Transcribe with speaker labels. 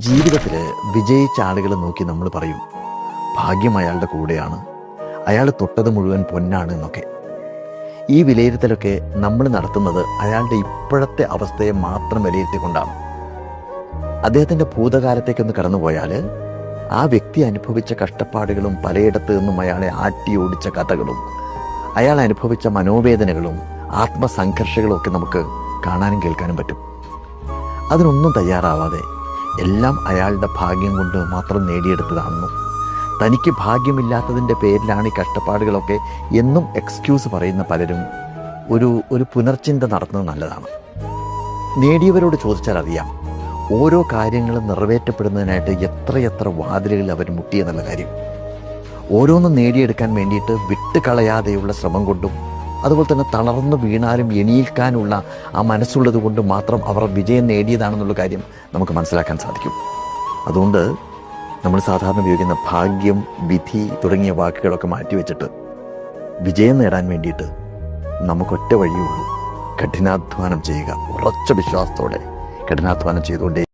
Speaker 1: ജീവിതത്തിൽ വിജയിച്ച ആളുകളെ നോക്കി നമ്മൾ പറയും ഭാഗ്യം അയാളുടെ കൂടെയാണ്, അയാൾ തൊട്ടത് മുഴുവൻ പൊന്നാണ് എന്നൊക്കെ. ഈ വിലയിരുത്തലൊക്കെ നമ്മൾ നടത്തുന്നത് അയാളുടെ ഇപ്പോഴത്തെ അവസ്ഥയെ മാത്രം വിലയിരുത്തിക്കൊണ്ടാണ്. അദ്ദേഹത്തിൻ്റെ ഭൂതകാലത്തേക്കൊന്ന് കടന്നുപോയാൽ ആ വ്യക്തി അനുഭവിച്ച കഷ്ടപ്പാടുകളും പലയിടത്തു നിന്നും അയാളെ ആട്ടി ഓടിച്ച കഥകളും അയാൾ അനുഭവിച്ച മനോവേദനകളും ആത്മസംഘർഷങ്ങളും ഒക്കെ നമുക്ക് കാണാനും കേൾക്കാനും പറ്റും. അതിനൊന്നും തയ്യാറാവാതെ എല്ലാം അയാളുടെ ഭാഗ്യം കൊണ്ട് മാത്രം നേടിയെടുത്തതാണെന്നും തനിക്ക് ഭാഗ്യമില്ലാത്തതിൻ്റെ പേരിലാണ് ഈ കഷ്ടപ്പാടുകളൊക്കെ എന്നും എക്സ്ക്യൂസ് പറയുന്ന പലരും ഒരു പുനർചിന്ത നടത്തുന്നത് നല്ലതാണ്. നേടിയവരോട് ചോദിച്ചാൽ അറിയാം ഓരോ കാര്യങ്ങളും നിറവേറ്റപ്പെടുന്നതിനായിട്ട് എത്രയെത്ര വാതിലുകൾ അവർ മുട്ടിയെന്നുള്ള കാര്യം. ഓരോന്നും നേടിയെടുക്കാൻ വേണ്ടിയിട്ട് വിട്ടുകളയാതെയുള്ള ശ്രമം കൊണ്ടും അതുപോലെ തന്നെ തളർന്നു വീണാലും എണീൽക്കാനുള്ള ആ മനസ്സുള്ളത് കൊണ്ട് മാത്രം അവർ വിജയം നേടിയതാണെന്നുള്ള കാര്യം നമുക്ക് മനസ്സിലാക്കാൻ സാധിക്കും. അതുകൊണ്ട് നമ്മൾ സാധാരണ ഉപയോഗിക്കുന്ന ഭാഗ്യം, വിധി തുടങ്ങിയ വാക്കുകളൊക്കെ മാറ്റിവെച്ചിട്ട് വിജയം നേടാൻ വേണ്ടിയിട്ട് നമുക്കൊറ്റ വഴിയുള്ളൂ: കഠിനാധ്വാനം ചെയ്യുക. ഉറച്ച വിശ്വാസത്തോടെ കഠിനാധ്വാനം ചെയ്തുകൊണ്ടേ